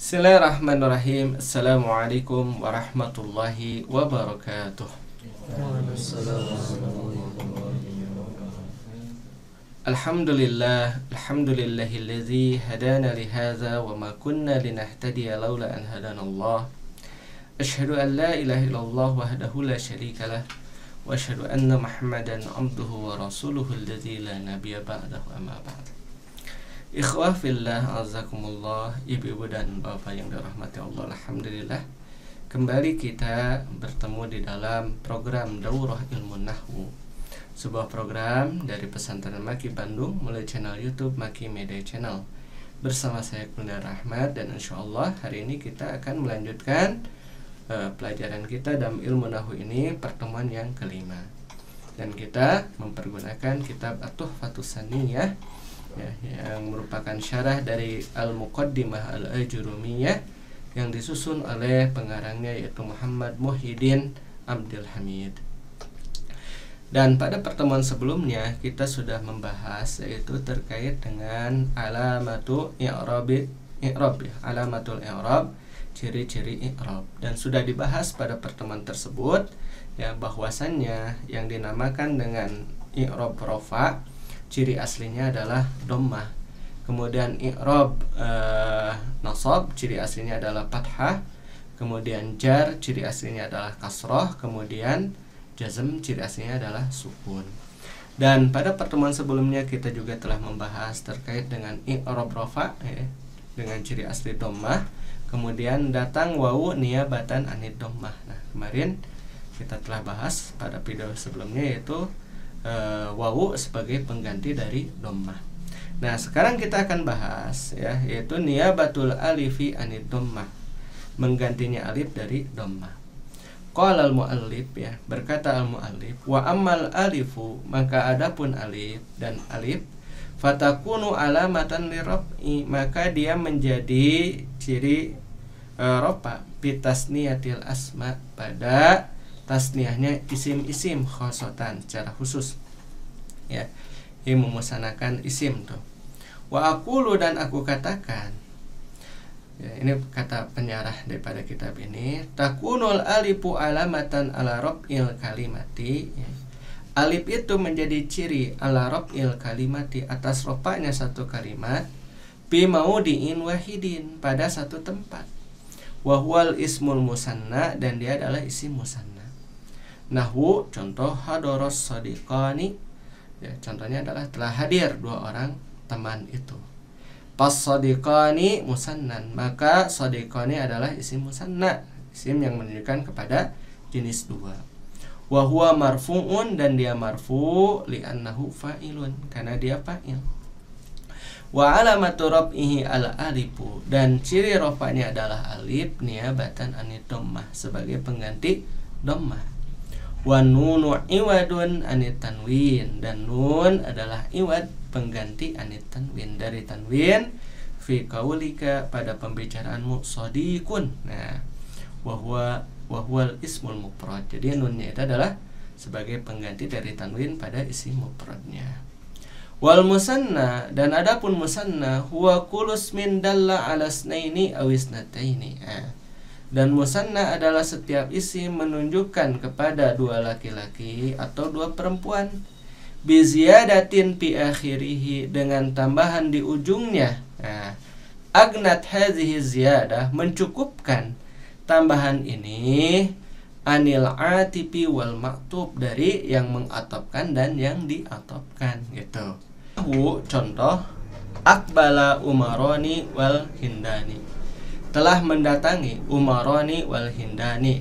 Bismillahirrahmanirrahim. Assalamualaikum warahmatullahi wabarakatuh. Alhamdulillah, alhamdulillahilladzi hadana lihadza wa ma kunna linahtadiya laula an hadanallah. Asyhadu an la ilaha illallah wahdahu la syarikalah wa asyhadu anna Muhammadan abduhu wa rasuluhu alladzi la nabiyya ba'dahu amma ba'd. Ikhwah fillah, azakumullah, ibu-ibu dan bapak yang dirahmati Allah. Alhamdulillah, kembali kita bertemu di dalam program Daurah Ilmu Nahwu, sebuah program dari Pesantren Maki Bandung melalui channel YouTube Maki Media Channel. Bersama saya Kurnia Rahmat, dan insyaallah hari ini kita akan melanjutkan pelajaran kita dalam ilmu nahwu ini, pertemuan yang kelima. Dan kita mempergunakan kitab At-Tuhfatus Saniyah, yang merupakan syarah dari Al-Muqaddimah Al-Ajurumiyah yang disusun oleh pengarangnya, yaitu Muhammad Muhyiddin Abdul Hamid. Dan pada pertemuan sebelumnya kita sudah membahas yaitu terkait dengan alamatul i'rab, alamatul i'rab, ciri-ciri i'rab, dan sudah dibahas pada pertemuan tersebut ya, bahwasannya yang dinamakan dengan i'rab rafa ciri aslinya adalah dhammah. Kemudian i'rab nasab ciri aslinya adalah fathah. Kemudian jar ciri aslinya adalah kasrah. Kemudian jazm ciri aslinya adalah sukun. Dan pada pertemuan sebelumnya kita juga telah membahas terkait dengan i'rab rafa dengan ciri asli dhammah. Kemudian datang wawu niyabatan anid dhammah. Nah, kemarin kita telah bahas pada video sebelumnya yaitu wawu sebagai pengganti dari dhammah. Nah, sekarang kita akan bahas ya, yaitu niyabatul alifi anid dhammah, menggantinya alif dari dhammah. Qala al-muallif, ya, berkata al-muallif, wa ammal alifu, maka adapun alif dan alif, fatakunu alamatan liraf'i, maka dia menjadi ciri rafa bitasniyatil asma, pada tasniahnya isim-isim khosotan secara khusus ya, ini memusanakan isim tuh. Wa aqulu, dan aku katakan ya, ini kata penyarah daripada kitab ini, takunul alifu alamatan ala raf'il kalimati ya. Alif itu menjadi ciri ala raf'il kalimati, atas rofanya satu kalimat, bi maudiin wahidin, pada satu tempat, wa huwal ismul musanna, dan dia adalah isim musanna. Nahwu, contoh hadaros sadiqani ya, contohnya adalah telah hadir dua orang teman itu. Pas sadiqani musannan, maka sadiqani adalah isim musanna, isim yang menunjukkan kepada jenis dua. Wa huwa marfu'un, dan dia marfu' li'annahu fa'ilun, karena dia fa'il. Wa alamatu raf'ihi al-alifu, dan ciri rafa'nya adalah alif niyabatan anid dhammah, sebagai pengganti dhammah. Wa nunu iwadun anit tanwin, dan nun adalah iwad, pengganti anit tanwin, dari tanwin fi qaulika, pada pembicaraanmu, sadiqun. Nah, wahwal ismul mufrad, jadi nunnya itu adalah sebagai pengganti dari tanwin pada isim mufradnya. Wal musanna, dan adapun musanna, huwa kulus min dalla ala snaini aw isnataini. Dan musanna adalah setiap isim menunjukkan kepada dua laki-laki atau dua perempuan, bi ziyadatin fi akhirih, dengan tambahan di ujungnya. Nah, agnat hadhihi ziyadah, mencukupkan tambahan ini, anil atifi wal maktub, dari yang mengatopkan dan yang diatopkan gitu. Contoh akbala umaroni wal hindani, telah mendatangi umaroni wal hindani.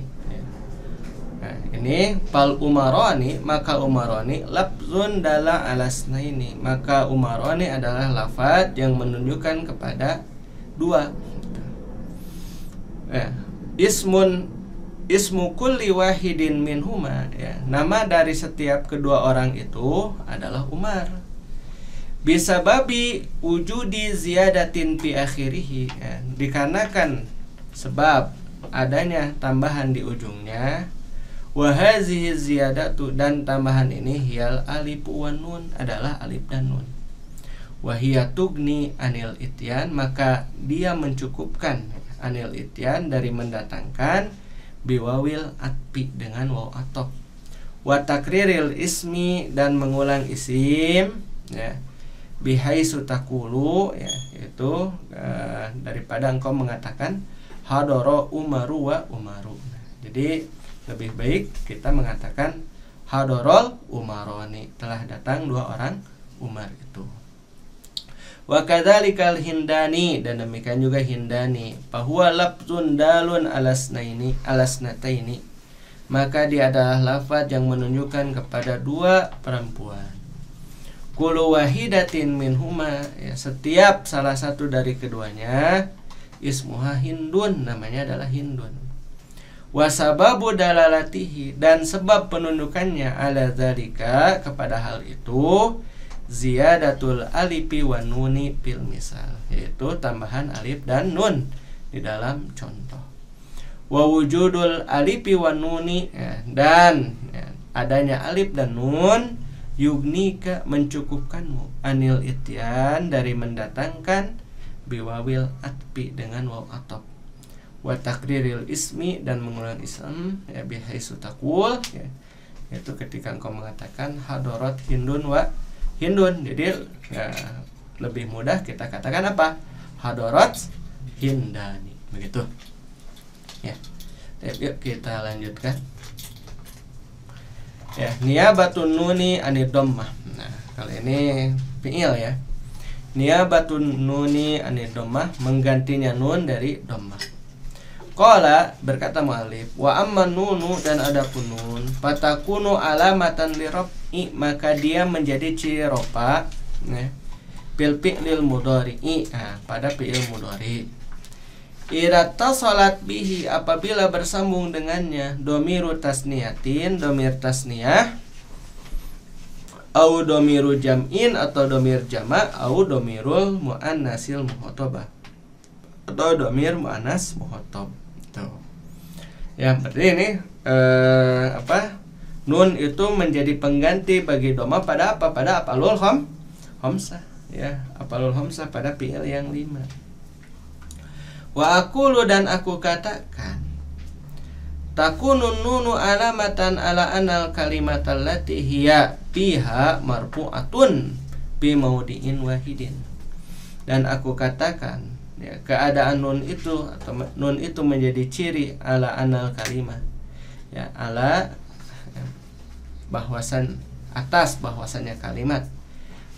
Nah, ini fal umaroni, maka umaroni lafzun dala alasnaini, maka umaroni adalah lafaz yang menunjukkan kepada dua. Ismu kulli wahidin minhuma ya, nama dari setiap kedua orang itu adalah Umar. Bisa babi wujudi ziyadatin fi akhirih ya, dikarenakan sebab adanya tambahan di ujungnya. Wa hazihi ziyadatu, dan tambahan ini hiyal alif wan nun, adalah alif dan nun. Wa hiya tugni anil ityan, maka dia mencukupkan anil ityan dari mendatangkan biwawil atpi dengan waw atop wa takriril ismi dan mengulang isim ya bihaisu takulu ya yaitu daripada engkau mengatakan hadoro umaru wa umaru. Jadi lebih baik kita mengatakan hadorol umaroni, telah datang dua orang Umar itu. Wa kadzalikal hindani, dan demikian juga hindani, bahwa lafzun dalun alasnataini, maka dia adalah lafaz yang menunjukkan kepada dua perempuan. Kullu wahidatin minhuma, ya, setiap salah satu dari keduanya, ismuha hindun, namanya adalah hindun. Wa sababu dalalatihi, dan sebab penundukannya ala dzalika, kepada hal itu, ziyadatul alifi wa nuni fil misal, yaitu tambahan alif dan nun di dalam contoh. Wa wujudul alifi wa nuni, ya, dan ya, adanya alif dan nun, yugnika, mencukupkanmu, anil ityan, dari mendatangkan biwawil atpi dengan waw atop, wa takriril ismi, dan mengulang ism ya bihaisu taqul, ya, yaitu ketika engkau mengatakan hadarat hindun wa hindun. Jadi ya, lebih mudah kita katakan apa? Hadarat hindani, begitu ya. Yuk kita lanjutkan ya. Niyabatun nuni anid dhammah. Nah, kali ini fi'il ya. Niyabatun nuni anid dhammah, menggantinya nun dari dhammah. Qala, berkata mu'alif, wa amma nunu, dan adapun nun, fatakunu alamatan liraf'i, maka dia menjadi ciri rofa ya, bil fi'lil mudhari'i, pada fi'il mudhari. Idza tasalat bihi, apabila bersambung dengannya domiru tasniyatin, domir tasniyah, au domiru jam'in, atau domir jama', au domirul muannasil muhotabah, atau domir muannas muhotab. Tuh. Ya, berarti ini nun itu menjadi pengganti bagi doma pada apa? Pada apalul homsah ya, apalul homsah pada fi'il yang 5. Wa aqulu, dan aku katakan, takunun nunu alamatan ala anal kalimatal lati hiya fiha marfu'atun bi maudi'in wahidin. Dan aku katakan ya, keadaan nun itu, atau nun itu menjadi ciri ala anal kalimat ya, ala bahwasan, atas bahwasannya kalimat,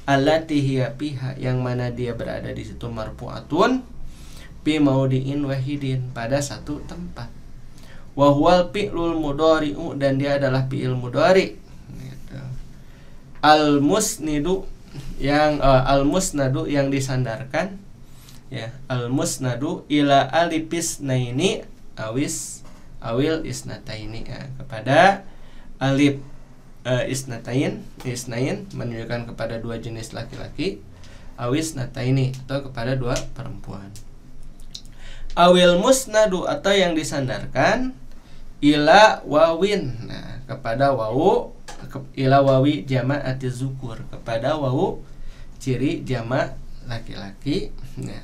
allati hiya fiha, yang mana dia berada di situ marfu'atun bi maudi'in wahidin, pada satu tempat. Wa huwal fi'lul mudhari'u, dan dia adalah fi'il mudhari gitu. Al musnidu, yang al musnadu, yang disandarkan ya, al musnadu ila alifis naini awil isnataini, ya, kepada alif isnatain menunjukkan kepada dua jenis laki-laki, awis nataini, atau kepada dua perempuan. Awil musnadu, atau yang disandarkan ila wawin, nah, kepada wawu, ila wawi jama'ati zukur, kepada wawu ciri jama' laki-laki ya.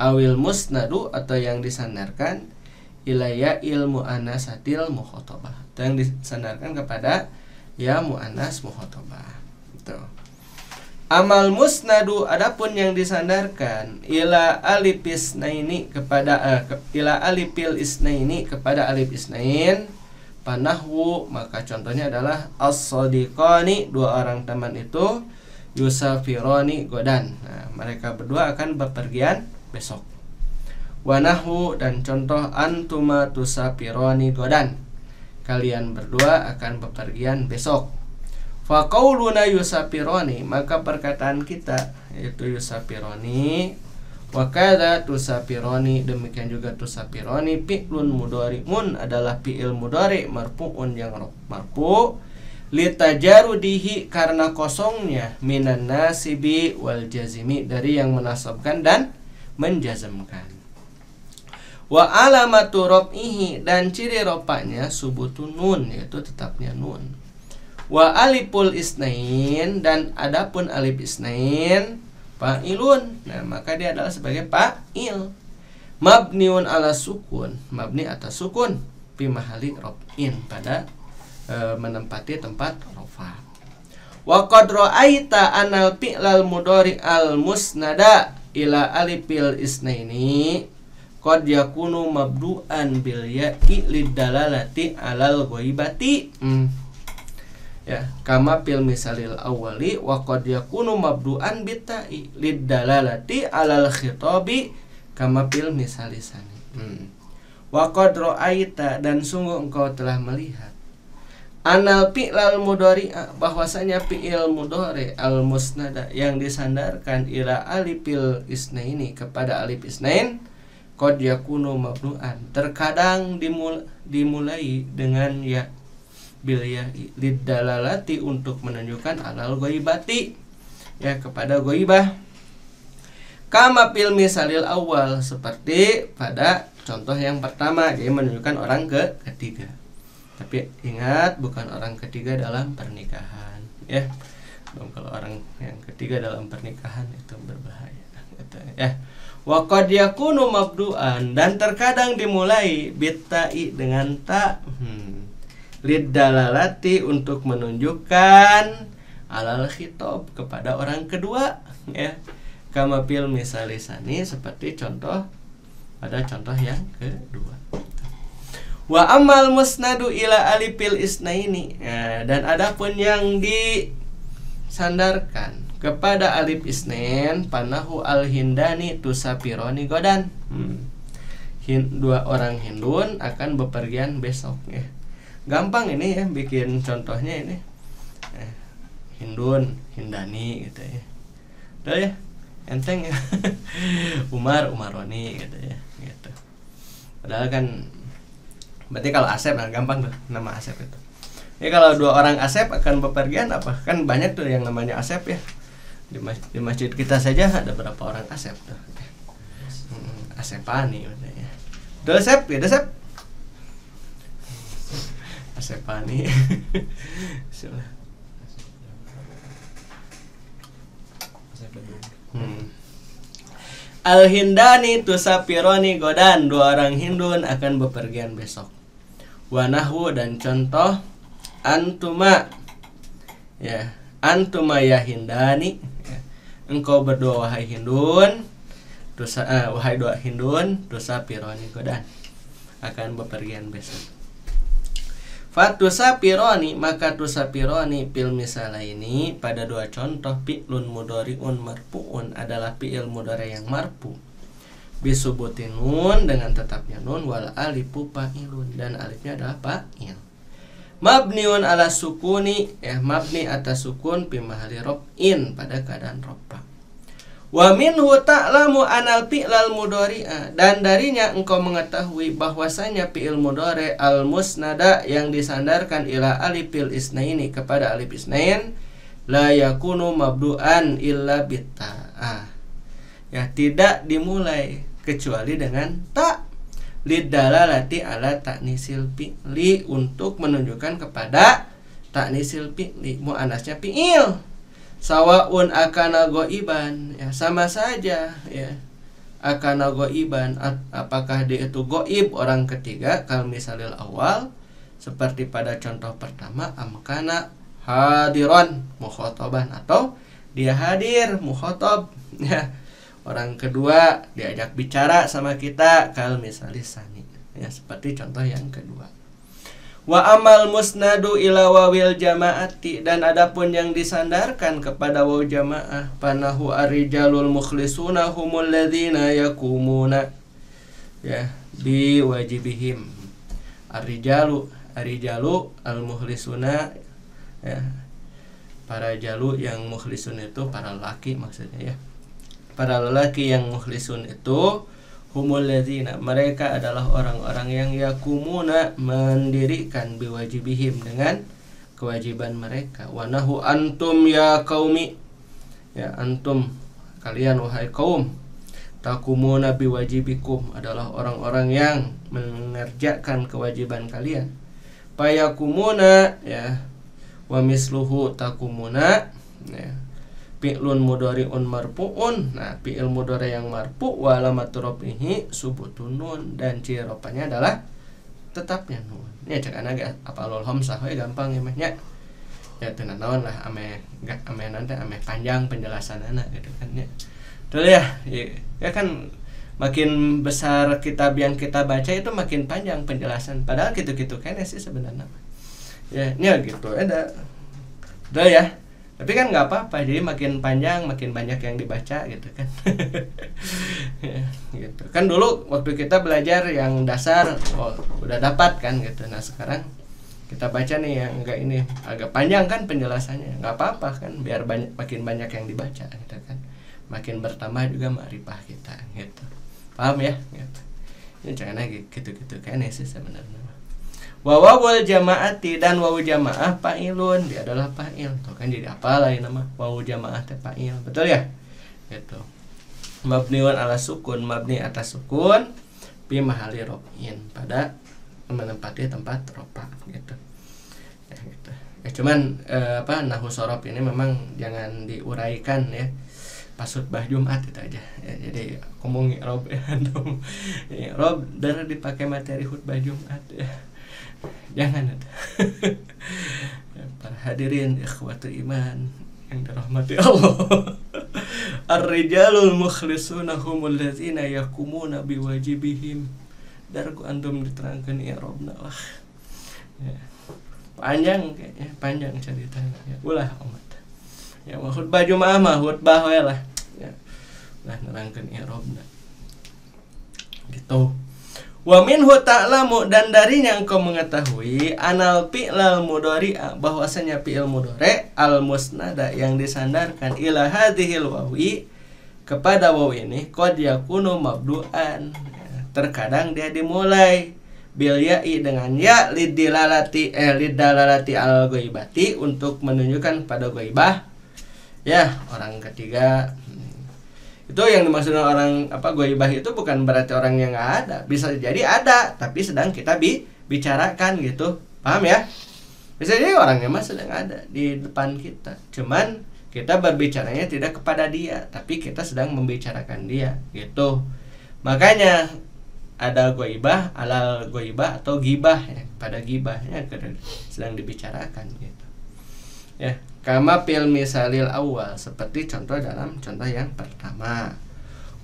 Awil musnadu, atau yang disandarkan ilaya ilmu anasatil mukhotobah, atau yang disandarkan kepada ya mu'anas mukhotobah itu. Amal musnadu, adapun yang disandarkan ila alifis naini, kepada ila alifil isnaini, kepada alif isnain, panahwu, maka contohnya adalah as-sadiqani, dua orang teman itu, yusafironi godan, nah, mereka berdua akan bepergian besok. Wanahwu, dan contoh antuma tusafironi godan, kalian berdua akan bepergian besok. Fa qauluna yusafironi, maka perkataan kita yaitu yusafironi, wa kadza tusafironi, demikian juga tusafironi, fi'lun mudhari'un, adalah fi'il mudhari' marfu'un, yang marfu' litajarudihi, karena kosongnya, minan nasibi wal jazimi, dari yang menasabkan dan menjazmkan. Wa alamatu raf'ihi, dan ciri rafa'nya subutun nun, yaitu tetapnya nun. Wa aliful isnain, dan adapun alif isnain fa'ilun, nah, maka dia adalah sebagai fa'il. mabniun ala sukun, mabni atas sukun, fi mahali rof'in, pada menempati tempat rofa. Wa qad ra'aita anal fi'lal mudhari al musnada ila alifil isnaini qad yakunu mabdu'an bil ya'i lidalalati alal ghaibati. Ya, kama fil misalil awwali wa qad yakunu mabdu'an bitta'i lidalalati alal khitabi kama fil misalisani. Wa qad ra'aita, dan sungguh engkau telah melihat, anal fi'lal mudhari, bahwasanya fi'il mudhari al musnada yang disandarkan ila alifil isnaini, kepada alif isnain, qad yakunu mabdu'an, terkadang dimulai dengan ya, bil ya lidalalati, untuk menunjukkan alal ghaibati, ya, kepada ghaibah, kama fil misalil awal, seperti pada contoh yang pertama, dia menunjukkan orang ketiga. Tapi ingat, bukan orang ketiga dalam pernikahan, ya. Kalau orang yang ketiga dalam pernikahan itu berbahaya, gitu, ya. Wa qad yakunu mabdu'an, dan terkadang dimulai bitta'i, dengan ta, lidalalati, untuk menunjukkan alal khitab, kepada orang kedua, ya. Kama fil misalisani, seperti contoh pada contoh yang kedua. Wa amal musnadu ila alifil isnaini, ya, dan adapun yang disandarkan kepada alif isnain, panahu al hindani tusafironi godan, dua orang Hindun akan bepergian besok, ya. Gampang ini, ya, bikin contohnya ini, Hindun, Hindani, gitu, ya. Udah, ya, enteng, ya. Umar, Umaroni, gitu, ya, gitu. Padahal kan berarti kalau Asep, nah, gampang tuh nama Asep itu. Jadi kalau dua orang Asep akan bepergian apa? Kan banyak tuh yang namanya Asep, ya. Di masjid kita saja ada berapa orang Asep tuh. Asepani, ya. Udah Asep, ya, Asep. Asepani. Al-Hindani tusafironi godan, dua orang Hindun akan bepergian besok. Wa nahwu, dan contoh antuma, ya, antuma ya Hindani, ya. Engkau berdua wahai Hindun, wahai dua Hindun, tusafironi godan, akan bepergian besok. Fatusafironi, maka tusafironi fil misalaini, pada dua contoh fi'lun mudhari'un marfu'un, adalah fi'il mudhari yang marfu, bisubutin nun, dengan tetapnya nun, wal alifu fa'ilun, dan alifnya adalah fa'il. Mabniun ala sukuni, ya, mabni atas sukun, fi mahali rof'in, pada keadaan rofa. Wa minhu ta'lamu anal fi'lal mudhari'a, dan darinya engkau mengetahui bahwasanya fi'il mudhari al musnada yang disandarkan ila alifil isnaini, kepada alif isnain, la yakunu mabdu'an illa bitta'ah, ya, tidak dimulai kecuali dengan ta, lidalalati ala ta'nisil fi'li, untuk menunjukkan kepada ta'nisil fi'li, muannasnya fi'il. Sawaun akana goiban, ya, sama saja, ya, akana goiban, apakah dia itu goib, orang ketiga, kal misalil awal, seperti pada contoh pertama, amkana hadiron mukhotoban, atau dia hadir mukhotob, ya, orang kedua diajak bicara sama kita, kal misalisani, ya, seperti contoh yang kedua. Wa amal musnadu ila wawil jamaati, dan adapun yang disandarkan kepada waw jamaah, panahu arijalul mukhlisuna humul ladzina yakumuna, ya, bi wajibihim. Arijalu al mukhlisuna, ya, para jalu yang mukhlisun itu para lelaki maksudnya, ya. Para lelaki yang mukhlisun itu humul ladzina, mereka adalah orang-orang yang yakumuna, mendirikan, biwajibihim, dengan kewajiban mereka. Wa nahu antum ya qaumi, ya, antum, kalian wahai kaum, takumuna biwajibikum, adalah orang-orang yang mengerjakan kewajiban kalian. Payakumuna, ya, wa misluhu takumuna, ya, fi'lun mudhari'un marfu'un. Nah, fi'il mudhari yang marfu' wa alamatu rafihi subutun nun, dan ciri rafanya adalah tetapnya nun. Nya cek anaga apalul hamzah we gampang ya mah nya. Ya teu naon lah ame nanti ame panjang penjelasanana gitu kan ya. Betul ya. Ya kan makin besar kitab yang kita baca itu makin panjang penjelasan. Padahal gitu-gitu kayaknya sih sebenarnya. Ya, gitu. Ada. Betul ya. Tapi kan nggak apa-apa, jadi makin panjang makin banyak yang dibaca gitu kan. Ya, gitu kan dulu waktu kita belajar yang dasar udah dapat kan gitu. Nah sekarang kita baca nih yang enggak ini agak panjang kan penjelasannya, nggak apa-apa kan, biar makin banyak yang dibaca gitu kan, makin bertambah juga ma'rifah kita gitu. Paham ya gitu. Ini jangan lagi gitu-gitu kan sih sebenarnya. Wawul jamaati, dan wawu jamaah fa'ilun, dia adalah fa'il. Tuh kan jadi apa lain nama wawu jamaah teh fa'il. Betul ya? Gitu. Mabniun ala sukun, mabni atas sukun, fi mahali rof'in, pada menempati tempat rofa gitu. Ya gitu. Ya cuman nahwu shorof ini memang jangan diuraikan ya. Pas khutbah Jumat itu aja ya, jadi ngomong rob ya, rob dari dipakai materi khutbah Jumat ya. Jangan ya, para hadirin ikhwatu iman yang dirahmati Allah. Ar-rijalul mukhlisuna humul ladzina yakumuna biwajibihim. Darku antum diterangkan i'rabna lah. Ya. Panjang kayaknya, panjang ceritanya. Ya, ulah amat. Ya khutbah Jumat mah khutbah we lah. Ya. Lah nerangkeun i'rabna. Gitu. Wa minhu ta'lamu, dan darinya engkau mengetahui anal fi'lal mudhari'a, bahwasanya fi'il mudhari' al musnada yang disandarkan ila hadhil wawi, kepada waw ini, qad yakunu mabdu'an, terkadang dia dimulai bil ya'i, dengan ya lidalalati al ghaibati, untuk menunjukkan pada ghaibah ya, orang ketiga. Itu yang dimaksud orang ghaibah itu bukan berarti orang yang nggak ada, bisa jadi ada tapi sedang kita bicarakan gitu, paham ya? Bisa jadi orangnya mah sedang ada di depan kita, cuman kita berbicaranya tidak kepada dia, tapi kita sedang membicarakan dia gitu. Makanya ada ghaibah, alal ghaibah atau gibah ya, pada gibahnya sedang dibicarakan gitu. Ya, kama fil misalil awal, seperti contoh dalam contoh yang pertama.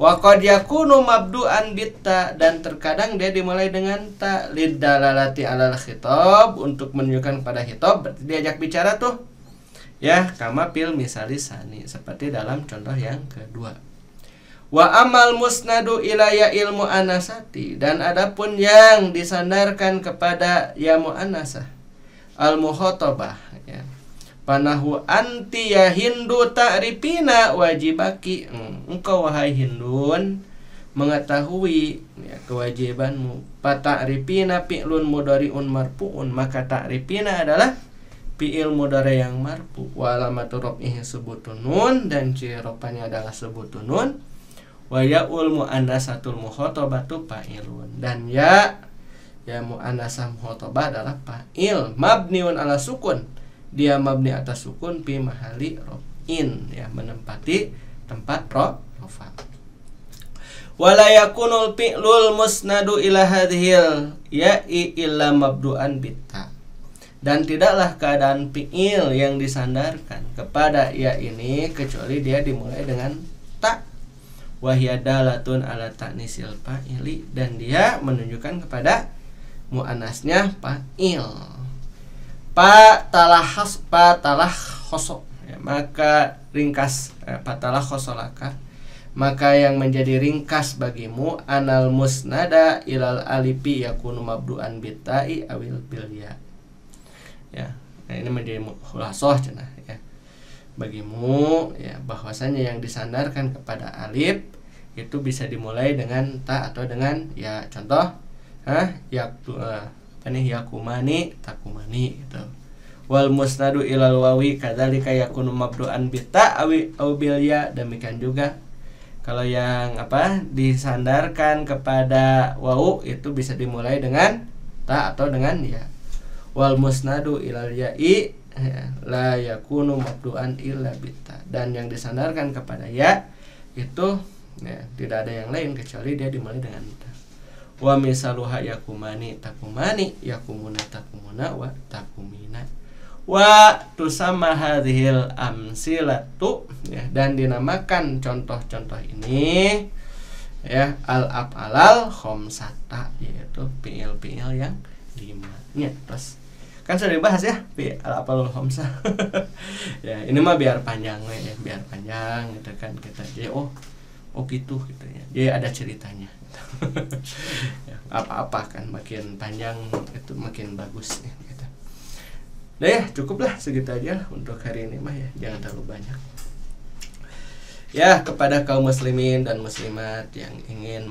Wa qad yakunu mabdu'an bitta, dan terkadang dia dimulai dengan ta lidalalati alal khitab, untuk menunjukkan pada khitab, berarti diajak bicara tuh. Ya, kama fil misalis sani, seperti dalam contoh yang kedua. Wa amal musnadu ila ya ilmu anasati, dan adapun yang disandarkan kepada ya muannasah al muhotabah ya, panahu anti ya Hindu ta'rifina wajibaki, engkau wahai Hindun mengetahui ya, kewajibanmu. Pata'rifina fi'lun mudhari'un marfu'un, maka ta'rifina adalah fi'il mudhari yang marfu, wa alamatu raf'ihi subutun nun, dan ciri rafanya adalah subutun nun, wa ya'ul muannasatul mukhatabatu fa'ilun, dan ya muannasah mukhatabah adalah fa'il mabniun ala sukun, dia mabni atas sukun fi mahali raf'in ya, menempati tempat rafa. Wala yakunul fi'lul musnadu ila hadhil ya'i illa mabdu'an bitta, dan tidaklah keadaan fi'il yang disandarkan kepada ya ini kecuali dia dimulai dengan ta, wahya dalatun ala ta'nisil fa'ili, dan dia menunjukkan kepada muannasnya fa'il. Patalah khosok ya, maka ringkas patalah khosolaka, maka yang menjadi ringkas bagimu anal musnada ilal alifi yakunu mabdu'an bitta'i awil bilya ya. Nah ini menjadi khulasoh cenah ya bagimu ya, bahwasanya yang disandarkan kepada alif itu bisa dimulai dengan ta atau dengan ya. Contoh yakumani takumani gitu. Wal musnadu ilal wawi kadzalika yakunu mabdu'an bitta aw bil ya, demikian juga kalau yang disandarkan kepada wawu itu bisa dimulai dengan ta atau dengan ya. Wal musnadu ilal ya'i ya, la yakunu mabdu'an illa bitta, dan yang disandarkan kepada ya itu ya, tidak ada yang lain kecuali dia dimulai dengan ta. Wa misaluha yakumani takumani, yakumuna takumuna, wa takumina. Wa tusamma hadhil amsilatu ya, dan dinamakan contoh-contoh ini ya al-af'alal khamsata, yaitu fi'il-fi'il yang 5 ya. Terus kan sudah dibahas ya al-af'alul khamsah. Ya, ini mah biar panjang ya, biar panjang gitu kan kita. Jadi oh gitu ya. Jadi ada ceritanya. Ya, apa-apa kan makin panjang itu makin bagus ya, gitu. Nah ya cukuplah segitu aja untuk hari ini mah ya, jangan terlalu banyak. Ya, kepada kaum muslimin dan muslimat yang ingin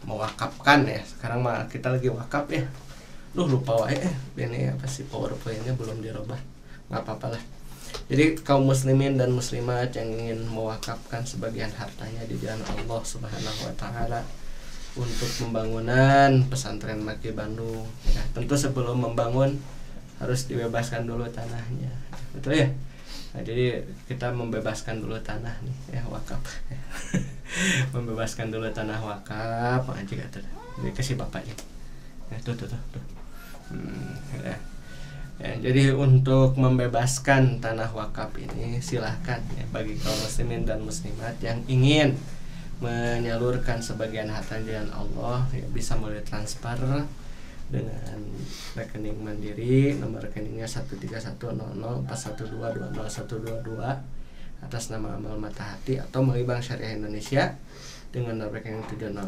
mewakafkan ya, sekarang mah kita lagi wakaf ya. Lupa wae ini apa sih PowerPoint-nya belum dirubah. Enggak apa-apa lah. Jadi kaum muslimin dan muslimat yang ingin mewakafkan sebagian hartanya di jalan Allah Subhanahu wa taala untuk pembangunan pesantren Maki Bandung ya, tentu sebelum membangun harus dibebaskan dulu tanahnya. Betul ya? Nah, jadi kita membebaskan dulu tanah nih ya, wakaf. Membebaskan dulu tanah wakaf, anjing atuh. Jadi kasih bapaknya. Nah, tuh. Ya. Ya, jadi untuk membebaskan tanah wakaf ini silahkan ya, bagi kaum muslimin dan muslimat yang ingin menyalurkan sebagian harta jalan Allah ya, bisa melalui transfer dengan rekening Mandiri, nomor rekeningnya 1310041220122 atas nama Amal Mata Hati, atau melalui Bank Syariah Indonesia dengan nomor rekening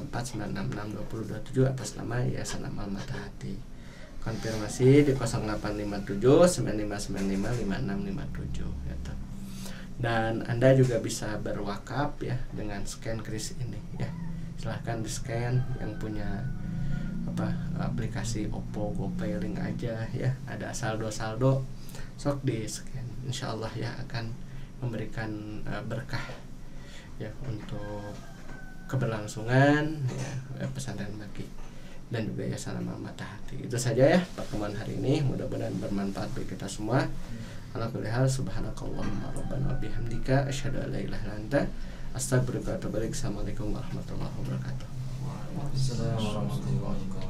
704966227 atas nama Yayasan Amal Mata Hati. Konfirmasi di 085795955657 gitu. Dan Anda juga bisa berwakaf ya dengan scan kris ini ya. Silahkan di scan, yang punya aplikasi Oppo, GoPay, link aja ya, ada saldo sok di scan, insyaallah ya akan memberikan berkah ya untuk keberlangsungan ya pesantren Maki dan juga Yayasan Amal Mata Hati. Itu saja ya pertemuan hari ini, mudah-mudahan bermanfaat bagi kita semua. Ala kulli hal, subhanakallahumma rabbana bihamdika asyhadu an la ilaha illa anta astaghfiruka wa atubu ilaik. Assalamualaikum warahmatullahi wabarakatuh. Waalaikumsalam warahmatullahi wabarakatuh.